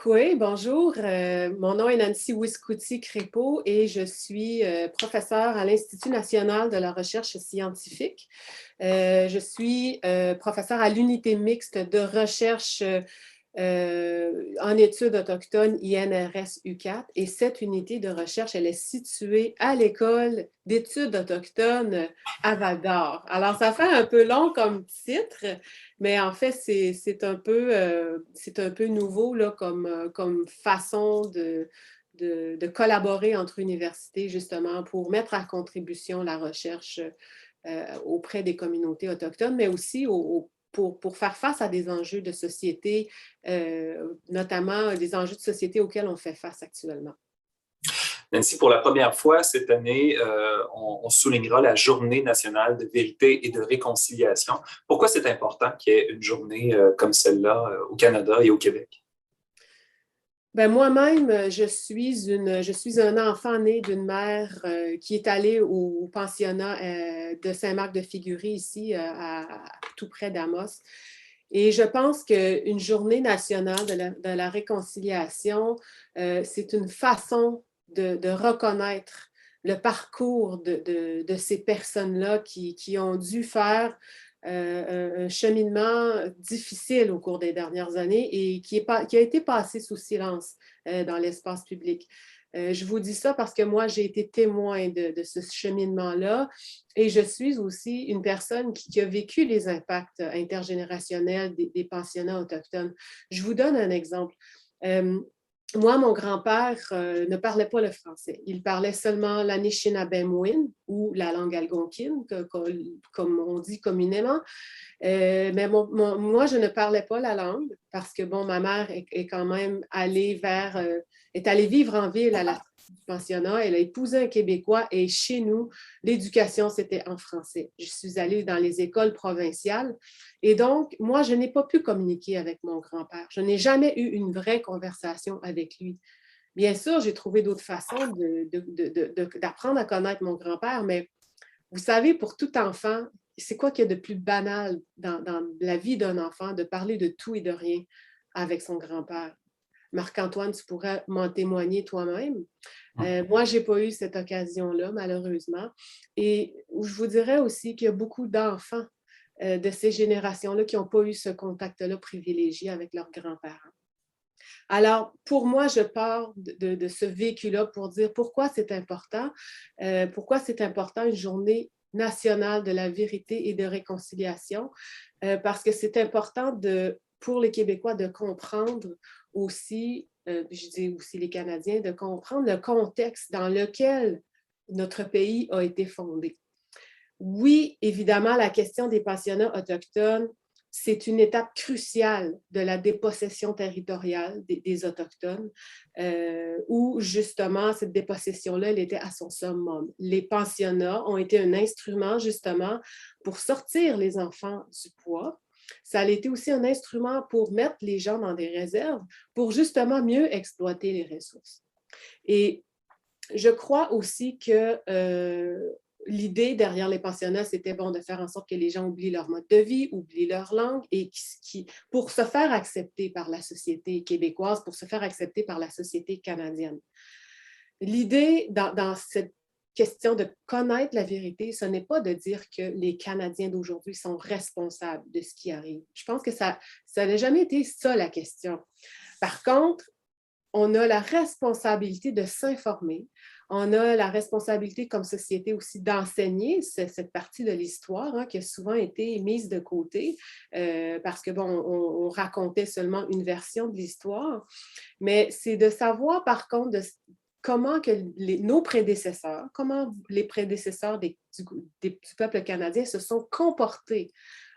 Oui, bonjour. Mon nom est Nancy Wiscuti-Crépeau et je suis professeure à l'Institut national de la recherche scientifique. Je suis professeure à l'unité mixte de recherche en études autochtones INRS U4 et cette unité de recherche, elle est située à l'école d'études autochtones à Val-d'Or. Alors, ça fait un peu long comme titre, mais en fait, c'est un peu nouveau là, comme façon de collaborer entre universités, justement, pour mettre à contribution la recherche auprès des communautés autochtones, mais aussi pour faire face à des enjeux de société, notamment des enjeux de société auxquels on fait face actuellement. Nancy, pour la première fois cette année, on soulignera la Journée nationale de vérité et de réconciliation. Pourquoi c'est important qu'il y ait une journée comme celle-là au Canada et au Québec? Ben, moi-même, je suis un enfant né d'une mère qui est allée au pensionnat de Saint-Marc-de-Figuerie, ici, tout près d'Amos. Et je pense qu'une journée nationale de la réconciliation, c'est une façon de reconnaître le parcours de ces personnes-là qui ont dû faire un cheminement difficile au cours des dernières années et qui a été passé sous silence dans l'espace public. Je vous dis ça parce que moi, j'ai été témoin de ce cheminement-là et je suis aussi une personne qui a vécu les impacts intergénérationnels des pensionnats autochtones. Je vous donne un exemple. Moi, mon grand-père ne parlait pas le français. Il parlait seulement l'Anishinabemwin ou la langue algonquine, comme on dit communément. Mais moi, je ne parlais pas la langue parce que, bon, ma mère est quand même est allée vivre en ville à la sortie du pensionnat. Elle a épousé un Québécois et chez nous, l'éducation, c'était en français. Je suis allée dans les écoles provinciales et donc, moi, je n'ai pas pu communiquer avec mon grand-père. Je n'ai jamais eu une vraie conversation avec lui. Bien sûr, j'ai trouvé d'autres façons d'apprendre à connaître mon grand-père, mais vous savez, pour tout enfant, c'est quoi qu'il y a de plus banal dans la vie d'un enfant de parler de tout et de rien avec son grand-père? Marc-Antoine, tu pourrais m'en témoigner toi-même. Moi, je n'ai pas eu cette occasion-là, malheureusement. Et je vous dirais aussi qu'il y a beaucoup d'enfants de ces générations-là qui n'ont pas eu ce contact-là privilégié avec leurs grands-parents. Alors, pour moi, je pars de ce vécu-là pour dire pourquoi c'est important une journée nationale de la vérité et de réconciliation, parce que c'est important pour les Québécois de comprendre aussi, je dis aussi les Canadiens, de comprendre le contexte dans lequel notre pays a été fondé. Oui, évidemment, la question des pensionnats autochtones, c'est une étape cruciale de la dépossession territoriale des Autochtones, où justement, cette dépossession-là, elle était à son summum. Les pensionnats ont été un instrument justement pour sortir les enfants du poids. Ça a été aussi un instrument pour mettre les gens dans des réserves, pour justement mieux exploiter les ressources. Et je crois aussi que l'idée derrière les pensionnats, c'était bon de faire en sorte que les gens oublient leur mode de vie, oublient leur langue, et pour se faire accepter par la société québécoise, pour se faire accepter par la société canadienne. L'idée dans cette question de connaître la vérité, ce n'est pas de dire que les Canadiens d'aujourd'hui sont responsables de ce qui arrive. Je pense que ça n'a jamais été ça la question. Par contre, on a la responsabilité de s'informer. On a la responsabilité comme société aussi d'enseigner cette partie de l'histoire qui a souvent été mise de côté parce que, bon, on racontait seulement une version de l'histoire. Mais c'est de savoir, par contre, comment que nos prédécesseurs, comment les prédécesseurs du peuple canadien se sont comportés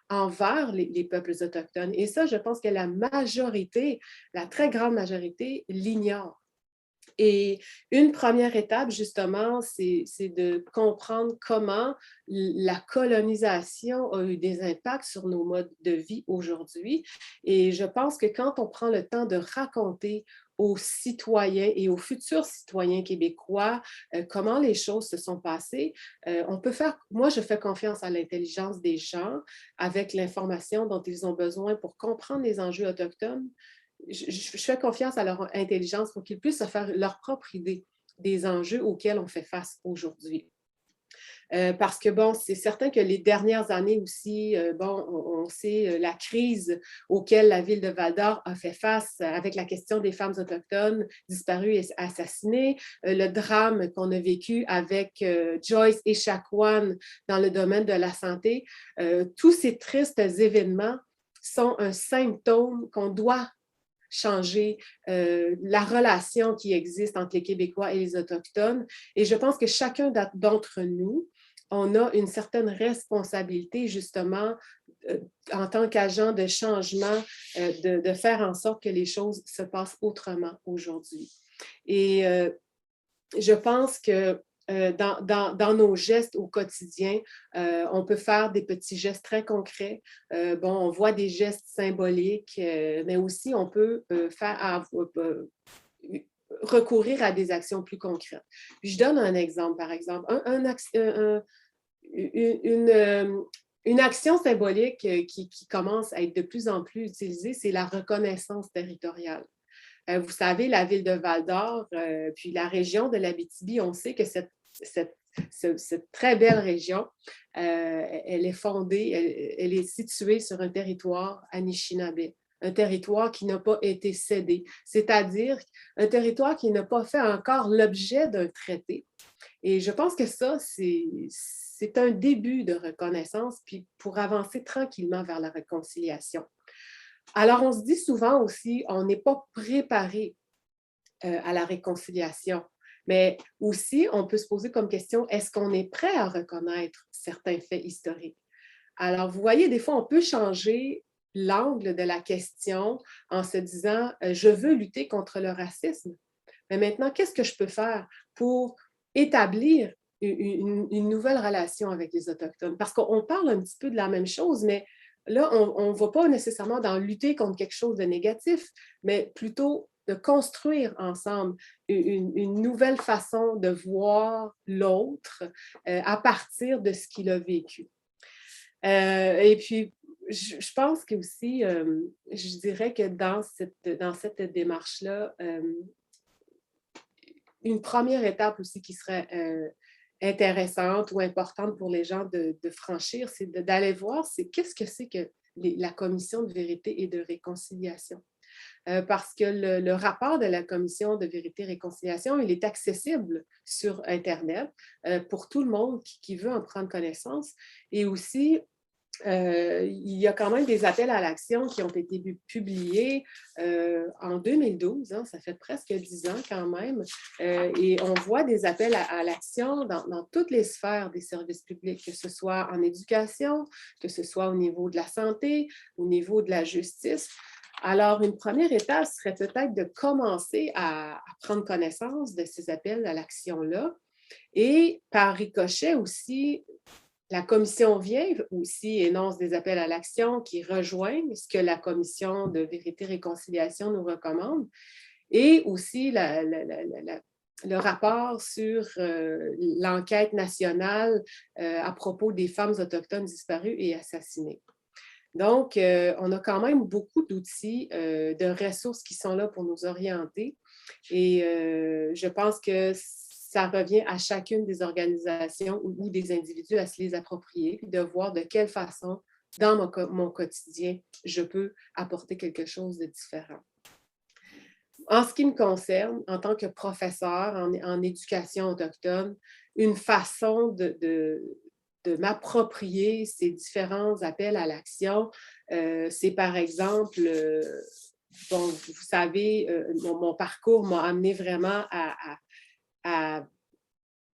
envers les peuples autochtones. Et ça, je pense que la majorité, la très grande majorité, l'ignore. Et une première étape, justement, c'est de comprendre comment la colonisation a eu des impacts sur nos modes de vie aujourd'hui. Et je pense que quand on prend le temps de raconter aux citoyens et aux futurs citoyens québécois comment les choses se sont passées, moi je fais confiance à l'intelligence des gens avec l'information dont ils ont besoin pour comprendre les enjeux autochtones. je fais confiance à leur intelligence pour qu'ils puissent se faire leur propre idée des enjeux auxquels on fait face aujourd'hui. Parce que, bon, c'est certain que les dernières années aussi, bon, on sait la crise auquel la ville de Val-d'Or a fait face avec la question des femmes autochtones disparues et assassinées, le drame qu'on a vécu avec Joyce Echaquan dans le domaine de la santé. Tous ces tristes événements sont un symptôme qu'on doit changer la relation qui existe entre les Québécois et les Autochtones. Et je pense que chacun d'entre nous, on a une certaine responsabilité justement en tant qu'agent de changement, de faire en sorte que les choses se passent autrement aujourd'hui. Et je pense que dans nos gestes au quotidien, on peut faire des petits gestes très concrets. Bon, on voit des gestes symboliques, mais aussi on peut recourir à des actions plus concrètes. Puis je donne un exemple, par exemple. Une action symbolique qui commence à être de plus en plus utilisée, c'est la reconnaissance territoriale. Vous savez, la ville de Val-d'Or, puis la région de l'Abitibi, on sait que cette très belle région, elle est fondée, elle est située sur un territoire Anishinaabe, un territoire qui n'a pas été cédé, c'est-à-dire un territoire qui n'a pas fait encore l'objet d'un traité. Et je pense que ça, c'est un début de reconnaissance, puis pour avancer tranquillement vers la réconciliation. Alors, on se dit souvent aussi, on n'est pas préparé à la réconciliation. Mais aussi, on peut se poser comme question, est-ce qu'on est prêt à reconnaître certains faits historiques? Alors, vous voyez, des fois, on peut changer l'angle de la question en se disant, je veux lutter contre le racisme. Mais maintenant, qu'est-ce que je peux faire pour établir une nouvelle relation avec les Autochtones? Parce qu'on parle un petit peu de la même chose, mais là, on ne va pas nécessairement dans lutter contre quelque chose de négatif, mais plutôt de construire ensemble une nouvelle façon de voir l'autre à partir de ce qu'il a vécu. Et puis, je pense que aussi, je dirais que dans cette démarche-là, une première étape aussi qui serait intéressante ou importante pour les gens de franchir, c'est d'aller voir qu'est-ce que c'est que la commission de vérité et de réconciliation. Parce que le rapport de la commission de vérité et réconciliation, il est accessible sur Internet pour tout le monde qui veut en prendre connaissance. Et aussi, il y a quand même des appels à l'action qui ont été publiés en 2012, hein, ça fait presque 10 ans quand même, et on voit des appels à l'action dans toutes les sphères des services publics, que ce soit en éducation, que ce soit au niveau de la santé, au niveau de la justice. Alors, une première étape serait peut-être de commencer à prendre connaissance de ces appels à l'action-là et par ricochet aussi, la commission vient aussi énonce des appels à l'action qui rejoignent ce que la commission de vérité et réconciliation nous recommande et aussi le rapport sur l'enquête nationale à propos des femmes autochtones disparues et assassinées. Donc, on a quand même beaucoup d'outils, de ressources qui sont là pour nous orienter et je pense que ça revient à chacune des organisations ou des individus à se les approprier, puis de voir de quelle façon, dans mon quotidien, je peux apporter quelque chose de différent. En ce qui me concerne, en tant que professeur en éducation autochtone, une façon de m'approprier ces différents appels à l'action, c'est par exemple, bon, vous savez, mon parcours m'a amené vraiment à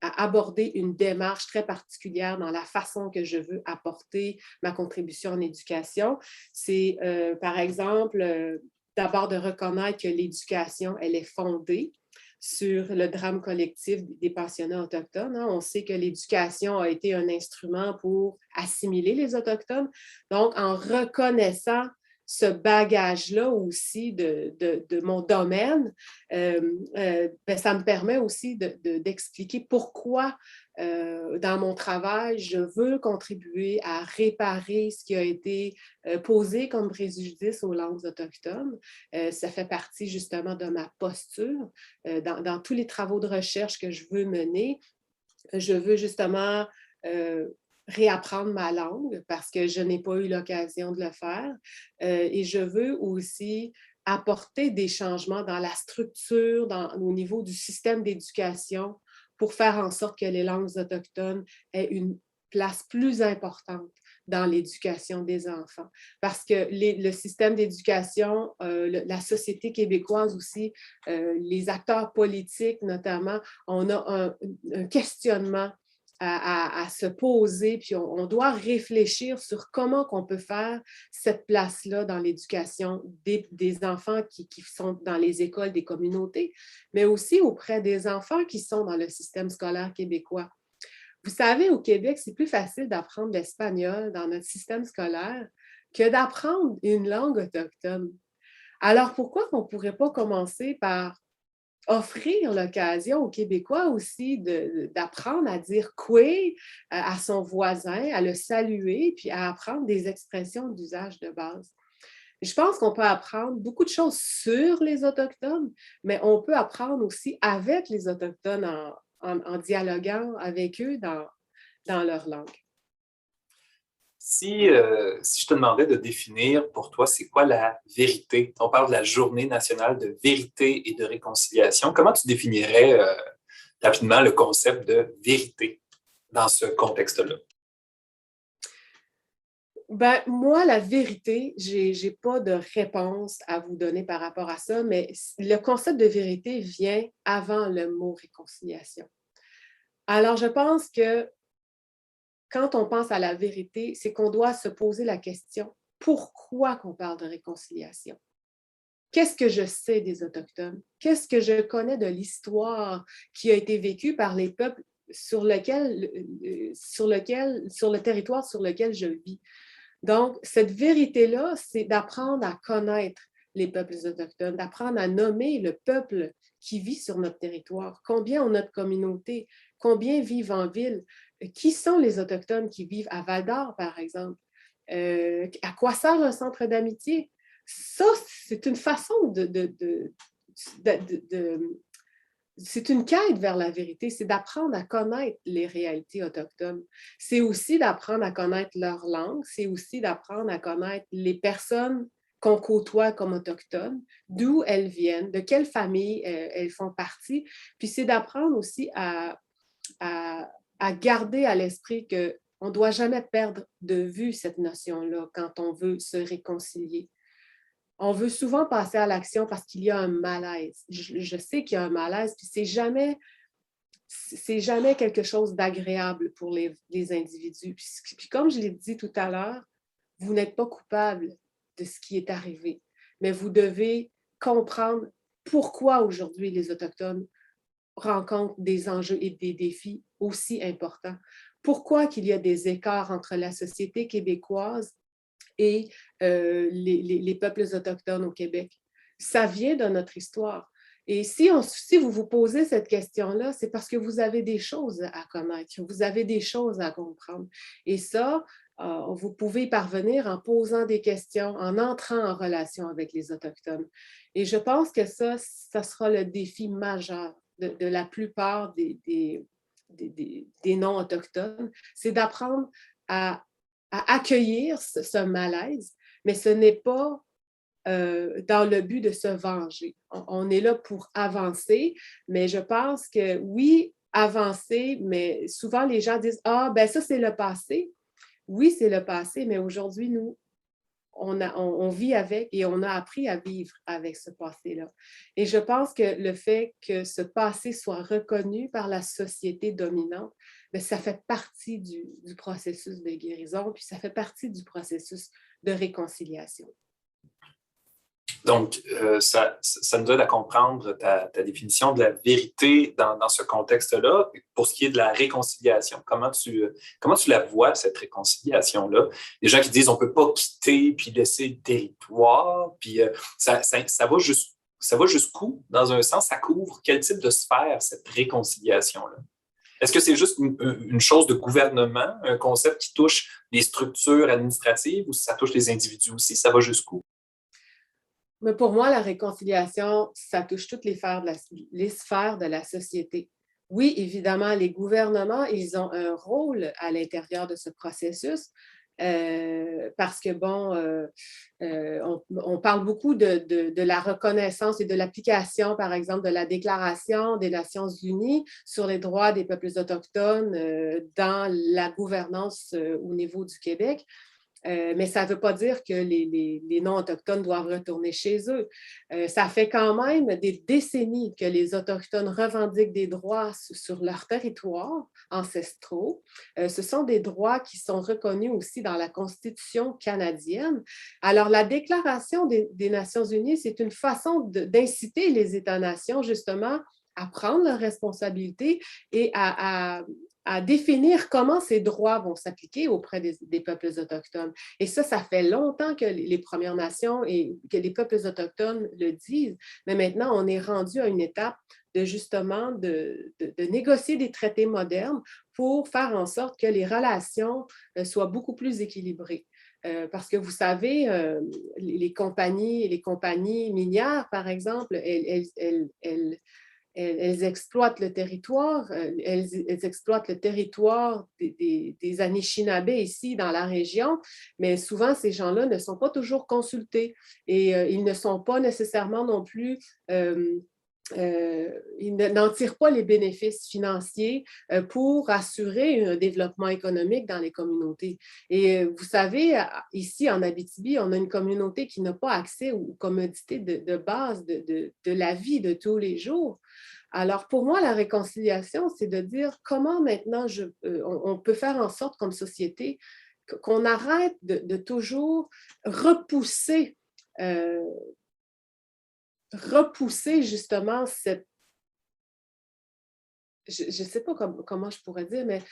aborder une démarche très particulière dans la façon que je veux apporter ma contribution en éducation. C'est, par exemple, d'abord de reconnaître que l'éducation, elle est fondée sur le drame collectif des pensionnats autochtones. Hein. On sait que l'éducation a été un instrument pour assimiler les Autochtones. Donc, en reconnaissant ce bagage-là aussi de mon domaine, ben, ça me permet aussi d'expliquer pourquoi dans mon travail, je veux contribuer à réparer ce qui a été posé comme préjudice aux langues autochtones. Ça fait partie justement de ma posture. Dans tous les travaux de recherche que je veux mener, je veux justement réapprendre ma langue parce que je n'ai pas eu l'occasion de le faire. Et je veux aussi apporter des changements dans la structure, au niveau du système d'éducation pour faire en sorte que les langues autochtones aient une place plus importante dans l'éducation des enfants. Parce que le système d'éducation, la société québécoise aussi, les acteurs politiques notamment, on a un questionnement à se poser, puis on doit réfléchir sur comment on peut faire cette place-là dans l'éducation des enfants qui sont dans les écoles des communautés, mais aussi auprès des enfants qui sont dans le système scolaire québécois. Vous savez, au Québec, c'est plus facile d'apprendre l'espagnol dans notre système scolaire que d'apprendre une langue autochtone. Alors, pourquoi on ne pourrait pas commencer par offrir l'occasion aux Québécois aussi d'apprendre à dire kwe à son voisin, à le saluer, puis à apprendre des expressions d'usage de base. Je pense qu'on peut apprendre beaucoup de choses sur les Autochtones, mais on peut apprendre aussi avec les Autochtones en dialoguant avec eux dans leur langue. Si je te demandais de définir pour toi, c'est quoi la vérité? On parle de la Journée nationale de vérité et de réconciliation. Comment tu définirais rapidement le concept de vérité dans ce contexte-là? Ben, moi, la vérité, je n'ai pas de réponse à vous donner par rapport à ça, mais le concept de vérité vient avant le mot réconciliation. Alors, je pense que quand on pense à la vérité, c'est qu'on doit se poser la question, pourquoi qu'on parle de réconciliation? Qu'est-ce que je sais des Autochtones? Qu'est-ce que je connais de l'histoire qui a été vécue par les peuples sur le territoire sur lequel je vis? Donc, cette vérité-là, c'est d'apprendre à connaître les peuples autochtones, d'apprendre à nommer le peuple qui vit sur notre territoire, combien on a de communautés, combien vivent en ville, qui sont les Autochtones qui vivent à Val-d'Or, par exemple, à quoi sert un centre d'amitié. Ça, c'est une façon c'est une quête vers la vérité, c'est d'apprendre à connaître les réalités autochtones. C'est aussi d'apprendre à connaître leur langue, c'est aussi d'apprendre à connaître les personnes qu'on côtoie comme autochtones, d'où elles viennent, de quelle famille elles font partie. Puis c'est d'apprendre aussi à garder à l'esprit qu'on ne doit jamais perdre de vue cette notion-là quand on veut se réconcilier. On veut souvent passer à l'action parce qu'il y a un malaise. Je sais qu'il y a un malaise, puis c'est jamais quelque chose d'agréable pour les individus. Puis comme je l'ai dit tout à l'heure, vous n'êtes pas coupable de ce qui est arrivé, mais vous devez comprendre pourquoi aujourd'hui les Autochtones rencontrent des enjeux et des défis aussi importants. Pourquoi qu'il y a des écarts entre la société québécoise et les peuples autochtones au Québec. Ça vient de notre histoire. Et si vous vous posez cette question-là, c'est parce que vous avez des choses à connaître, vous avez des choses à comprendre. Et ça, vous pouvez y parvenir en posant des questions, en entrant en relation avec les Autochtones. Et je pense que ça sera le défi majeur de la plupart des non-autochtones, c'est d'apprendre à accueillir ce malaise, mais ce n'est pas dans le but de se venger. On est là pour avancer, mais je pense que oui, avancer, mais souvent les gens disent « Ah, ben ça, c'est le passé. » Oui, c'est le passé, mais aujourd'hui, nous, on vit avec et on a appris à vivre avec ce passé-là. Et je pense que le fait que ce passé soit reconnu par la société dominante, bien, ça fait partie du processus de guérison, puis ça fait partie du processus de réconciliation. Donc, ça nous aide à comprendre ta définition de la vérité dans ce contexte-là. Pour ce qui est de la réconciliation, comment tu la vois, cette réconciliation-là? Les gens qui disent on ne peut pas quitter puis laisser le territoire, puis ça va jusqu'où? Dans un sens, ça couvre quel type de sphère, cette réconciliation-là? Est-ce que c'est juste une chose de gouvernement, un concept qui touche les structures administratives ou si ça touche les individus aussi? Ça va jusqu'où? Mais pour moi, la réconciliation, ça touche toutes les sphères de la société. Oui, évidemment, les gouvernements, ils ont un rôle à l'intérieur de ce processus parce que, bon, on parle beaucoup de la reconnaissance et de l'application, par exemple, de la Déclaration des Nations unies sur les droits des peuples autochtones dans la gouvernance au niveau du Québec. Mais ça ne veut pas dire que les non-autochtones doivent retourner chez eux. Ça fait quand même des décennies que les Autochtones revendiquent des droits sur leur territoire ancestraux. Ce sont des droits qui sont reconnus aussi dans la Constitution canadienne. Alors, la Déclaration des Nations unies, c'est une façon d'inciter les États-nations, justement, à prendre leurs responsabilités et à définir comment ces droits vont s'appliquer auprès des peuples autochtones. Et ça fait longtemps que les Premières Nations et que les peuples autochtones le disent, mais maintenant, on est rendu à une étape de justement de négocier des traités modernes pour faire en sorte que les relations soient beaucoup plus équilibrées. Parce que vous savez, les compagnies minières, par exemple, elles exploitent le territoire, elles exploitent le territoire des Anishinaabe ici dans la région, mais souvent ces gens-là ne sont pas toujours consultés et ils ne sont pas nécessairement non plus ils n'en tirent pas les bénéfices financiers pour assurer un développement économique dans les communautés. Et vous savez, ici en Abitibi, on a une communauté qui n'a pas accès aux commodités de base de la vie de tous les jours. Alors, pour moi, la réconciliation, c'est de dire comment maintenant on peut faire en sorte comme société qu'on arrête de toujours repousser justement cette... Je ne sais pas comment je pourrais dire, mais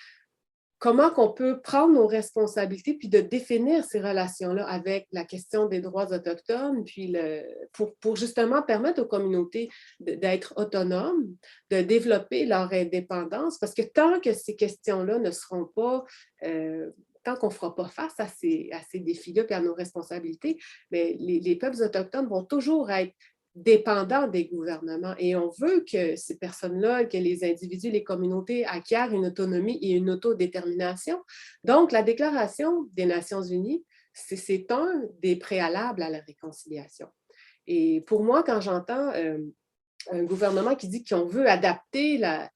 comment qu'on peut prendre nos responsabilités puis de définir ces relations-là avec la question des droits autochtones, puis pour justement permettre aux communautés d'être autonomes, de développer leur indépendance, parce que tant que ces questions-là ne seront pas... tant qu'on ne fera pas face à ces défis-là et à nos responsabilités, mais les peuples autochtones vont toujours être dépendants des gouvernements. Et on veut que ces personnes-là, que les individus, les communautés acquièrent une autonomie et une autodétermination. Donc, la Déclaration des Nations unies, c'est un des préalables à la réconciliation. Et pour moi, quand j'entends un gouvernement qui dit qu'on veut adapter la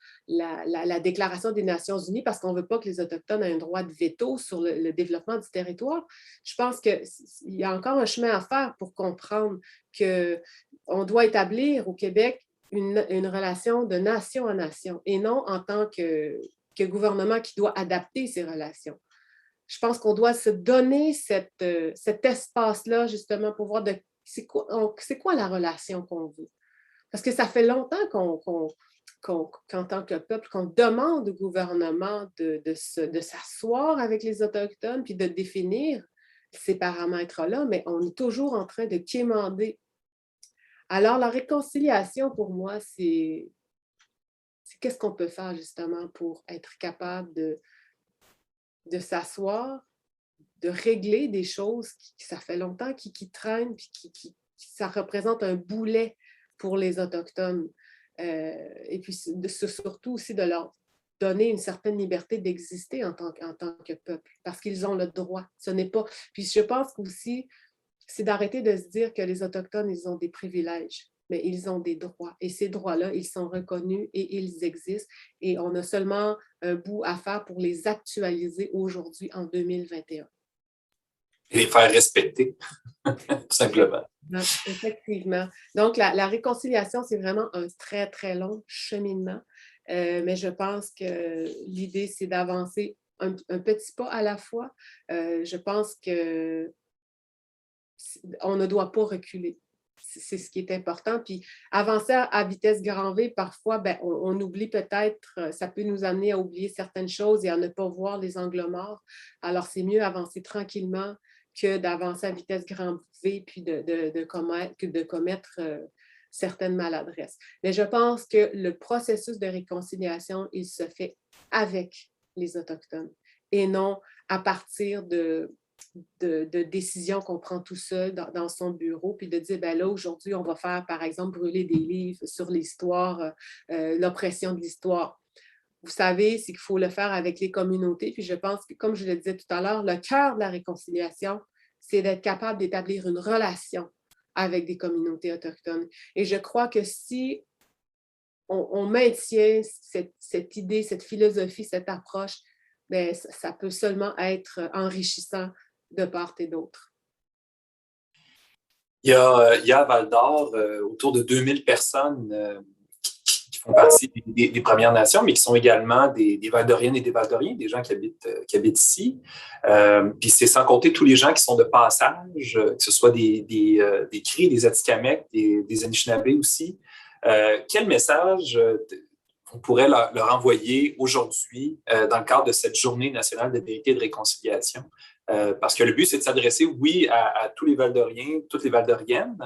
Déclaration des Nations unies parce qu'on ne veut pas que les Autochtones aient un droit de veto sur le développement du territoire, je pense qu'il y a encore un chemin à faire pour comprendre qu'on doit établir au Québec une relation de nation à nation et non en tant que gouvernement qui doit adapter ces relations. Je pense qu'on doit se donner cet espace-là justement pour voir c'est quoi la relation qu'on veut. Parce que ça fait longtemps qu'en tant que peuple, qu'on demande au gouvernement de s'asseoir avec les Autochtones puis de définir ces paramètres-là, mais on est toujours en train de quémander. Alors, la réconciliation, pour moi, c'est qu'est-ce qu'on peut faire justement pour être capable de s'asseoir, de régler des choses qui ça fait longtemps qui traînent, puis ça représente un boulet pour les Autochtones. Et puis surtout aussi de leur donner une certaine liberté d'exister en tant que peuple, parce qu'ils ont le droit. Ce n'est pas... Puis je pense qu'aussi, c'est d'arrêter de se dire que les Autochtones, ils ont des privilèges, mais ils ont des droits. Et ces droits-là, ils sont reconnus et ils existent. Et on a seulement un bout à faire pour les actualiser aujourd'hui en 2021. Et les faire respecter, tout simplement. Effectivement. Donc, la réconciliation, c'est vraiment un très, très long cheminement. Mais je pense que l'idée, c'est d'avancer un petit pas à la fois. Je pense qu'on ne doit pas reculer. c'est ce qui est important. Puis avancer à vitesse grand V, parfois, ben, on oublie peut-être, ça peut nous amener à oublier certaines choses et à ne pas voir les angles morts. Alors, c'est mieux avancer tranquillement que d'avancer à vitesse grand V puis de commettre certaines maladresses. Mais je pense que le processus de réconciliation, il se fait avec les Autochtones et non à partir de décisions qu'on prend tout seul dans son bureau, puis de dire, ben là, aujourd'hui, on va faire, par exemple, brûler des livres sur l'histoire, l'oppression de l'histoire. Vous savez, c'est qu'il faut le faire avec les communautés, puis je pense que, comme je le disais tout à l'heure, le cœur de la réconciliation, c'est d'être capable d'établir une relation avec des communautés autochtones. Et je crois que si on maintient cette idée, cette philosophie, cette approche, bien, ça peut seulement être enrichissant de part et d'autre. Il y a à Val-d'Or autour de 2000 personnes qui font partie des Premières Nations, mais qui sont également des Val-d'Oriennes et des Val-d'Oriens, des gens qui habitent ici. Puis c'est sans compter tous les gens qui sont de passage, que ce soit des Cris, des Atikamekw, des Anishinabés aussi. Quel message on pourrait leur envoyer aujourd'hui dans le cadre de cette Journée nationale de vérité et de réconciliation? Parce que le but, c'est de s'adresser, oui, à tous les Val-d'Oriens, toutes les Val-d'Oriennes,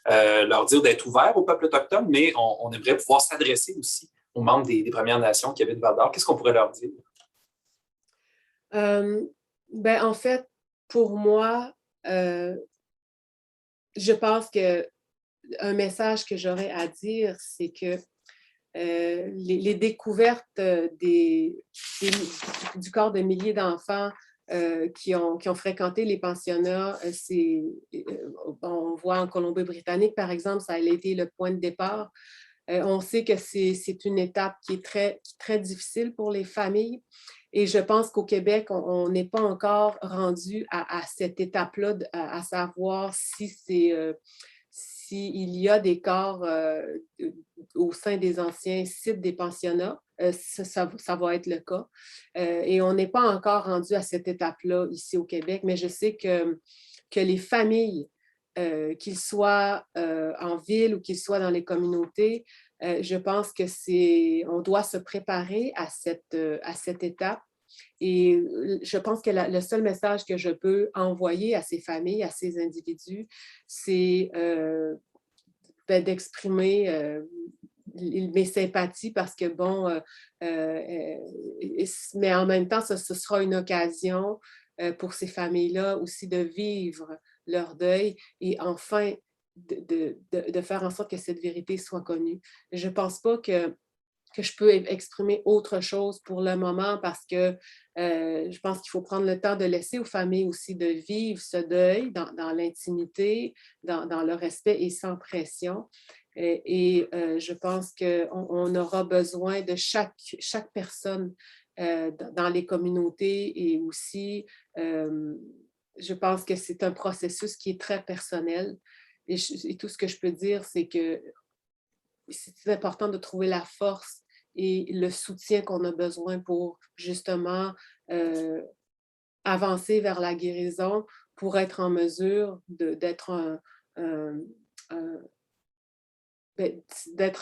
leur dire d'être ouverts au peuple autochtone, mais on aimerait pouvoir s'adresser aussi aux membres des Premières Nations qui habitent Val-d'Or. Qu'est-ce qu'on pourrait leur dire? Ben, en fait, pour moi, je pense qu'un message que j'aurais à dire, c'est que les découvertes du corps de milliers d'enfants qui ont fréquenté les pensionnats, on voit en Colombie-Britannique, par exemple, ça a été le point de départ. On sait que c'est une étape qui est très difficile pour les familles. Et je pense qu'au Québec, on n'est pas encore rendu à cette étape-là, à savoir s'il y a des corps au sein des anciens sites des pensionnats. Ça va être le cas. Et on n'est pas encore rendu à cette étape-là ici au Québec, mais je sais que les familles, qu'ils soient en ville ou qu'ils soient dans les communautés, je pense on doit se préparer à cette étape. Et je pense que le seul message que je peux envoyer à ces familles, à ces individus, c'est d'exprimer mes sympathies parce que, bon, mais en même temps, ce sera une occasion pour ces familles-là aussi de vivre leur deuil et enfin de faire en sorte que cette vérité soit connue. Je ne pense pas que je peux exprimer autre chose pour le moment parce que je pense qu'il faut prendre le temps de laisser aux familles aussi de vivre ce deuil dans l'intimité, dans le respect et sans pression. Je pense qu'on aura besoin de chaque personne dans les communautés et aussi, je pense que c'est un processus qui est très personnel. Et tout ce que je peux dire, c'est que c'est important de trouver la force et le soutien qu'on a besoin pour justement avancer vers la guérison, pour être en mesure d'être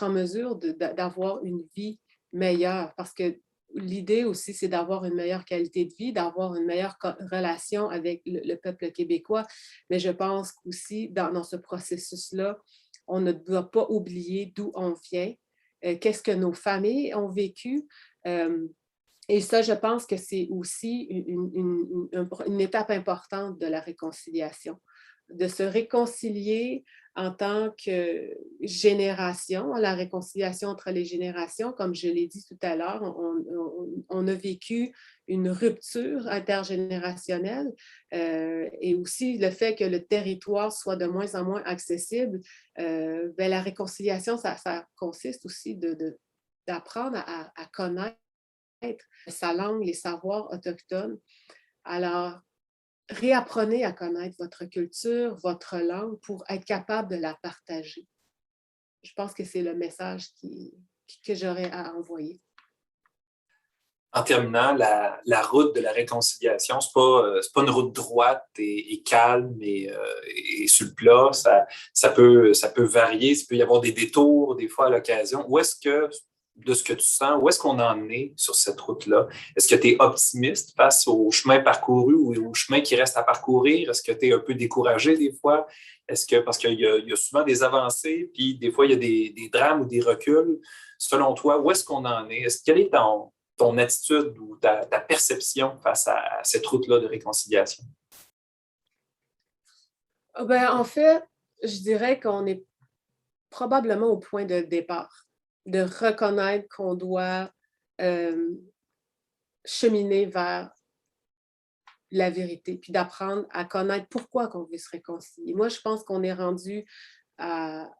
en mesure d'avoir une vie meilleure. Parce que l'idée aussi, c'est d'avoir une meilleure qualité de vie, d'avoir une meilleure relation avec le peuple québécois. Mais je pense qu'aussi, dans ce processus-là, on ne doit pas oublier d'où on vient, qu'est-ce que nos familles ont vécu. Et ça, je pense que c'est aussi une étape importante de la réconciliation, de se réconcilier en tant que génération, la réconciliation entre les générations, comme je l'ai dit tout à l'heure, on a vécu une rupture intergénérationnelle et aussi le fait que le territoire soit de moins en moins accessible. La réconciliation, ça consiste aussi d'apprendre à connaître sa langue, les savoirs autochtones. Alors, réapprenez à connaître votre culture, votre langue pour être capable de la partager. Je pense que c'est le message que j'aurais à envoyer. En terminant, la route de la réconciliation, c'est pas une route droite et calme et sur le plat. Ça peut varier, il peut y avoir des détours des fois à l'occasion. Où est-ce que, de ce que tu sens, où est-ce qu'on en est sur cette route-là? Est-ce que tu es optimiste face au chemin parcouru ou au chemin qui reste à parcourir? Est-ce que tu es un peu découragé des fois? Parce qu'il y a souvent des avancées, puis des fois, il y a des drames ou des reculs. Selon toi, où est-ce qu'on en est? Quelle est ton attitude ou ta perception face à cette route-là de réconciliation? Ben, en fait, je dirais qu'on est probablement au point de départ, de reconnaître qu'on doit cheminer vers la vérité, puis d'apprendre à connaître pourquoi on veut se réconcilier. Moi, je pense qu'on est rendu à,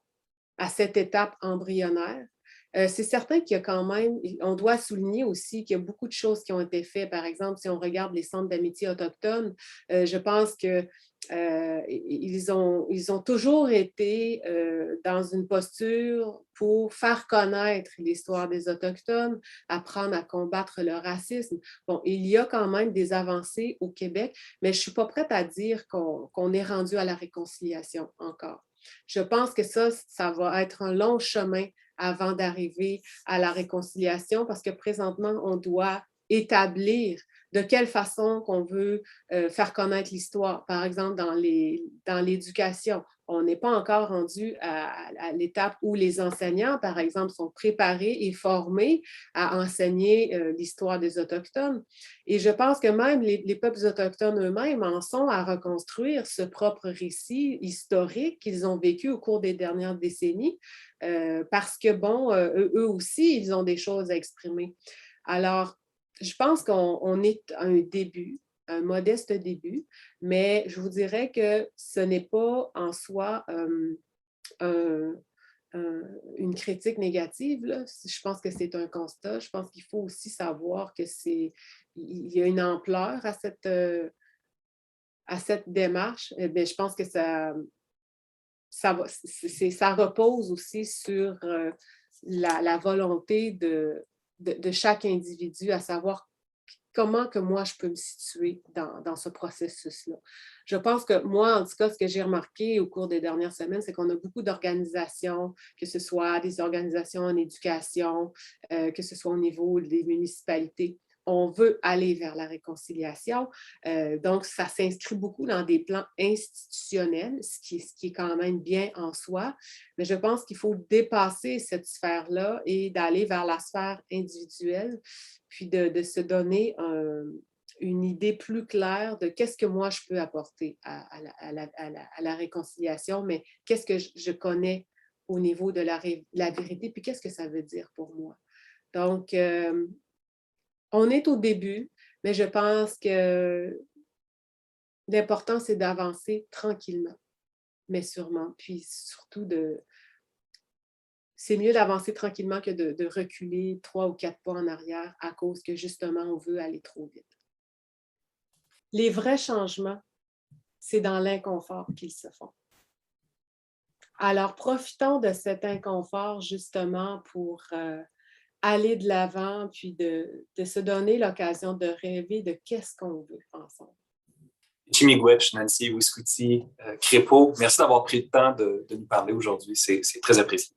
à cette étape embryonnaire. C'est certain qu'il y a quand même, on doit souligner aussi qu'il y a beaucoup de choses qui ont été faites. Par exemple, si on regarde les centres d'amitié autochtones, je pense que ils ont toujours été dans une posture pour faire connaître l'histoire des Autochtones, apprendre à combattre le racisme. Bon, il y a quand même des avancées au Québec, mais je ne suis pas prête à dire qu'on est rendu à la réconciliation encore. Je pense que ça va être un long chemin avant d'arriver à la réconciliation parce que présentement, on doit établir de quelle façon qu'on veut faire connaître l'histoire. Par exemple, dans l'éducation, on n'est pas encore rendu à l'étape où les enseignants, par exemple, sont préparés et formés à enseigner l'histoire des Autochtones. Et je pense que même les peuples autochtones eux-mêmes en sont à reconstruire ce propre récit historique qu'ils ont vécu au cours des dernières décennies parce que, bon, eux aussi, ils ont des choses à exprimer. Alors, je pense qu'on est à un début, un modeste début, mais je vous dirais que ce n'est pas en soi une critique négative. Là. Je pense que c'est un constat. Je pense qu'il faut aussi savoir que il y a une ampleur à cette démarche. Mais je pense que ça repose aussi sur la volonté de chaque individu, à savoir comment que moi je peux me situer dans ce processus-là. Je pense que moi, en tout cas, ce que j'ai remarqué au cours des dernières semaines, c'est qu'on a beaucoup d'organisations, que ce soit des organisations en éducation, que ce soit au niveau des municipalités. On veut aller vers la réconciliation. Donc, ça s'inscrit beaucoup dans des plans institutionnels, ce qui est quand même bien en soi. Mais je pense qu'il faut dépasser cette sphère-là et d'aller vers la sphère individuelle, puis de se donner une idée plus claire de qu'est-ce que moi je peux apporter à la réconciliation, mais qu'est-ce que je connais au niveau de la vérité, puis qu'est-ce que ça veut dire pour moi. Donc, on est au début, mais je pense que l'important, c'est d'avancer tranquillement, mais sûrement. Puis surtout, c'est mieux d'avancer tranquillement que de reculer 3 ou 4 pas en arrière à cause que justement, on veut aller trop vite. Les vrais changements, c'est dans l'inconfort qu'ils se font. Alors, profitons de cet inconfort justement pour aller de l'avant, puis de se donner l'occasion de rêver de qu'est-ce qu'on veut ensemble. Chi-miigwech, Nancy Wiskouti, Crépeau, merci d'avoir pris le temps de nous parler aujourd'hui. C'est très apprécié.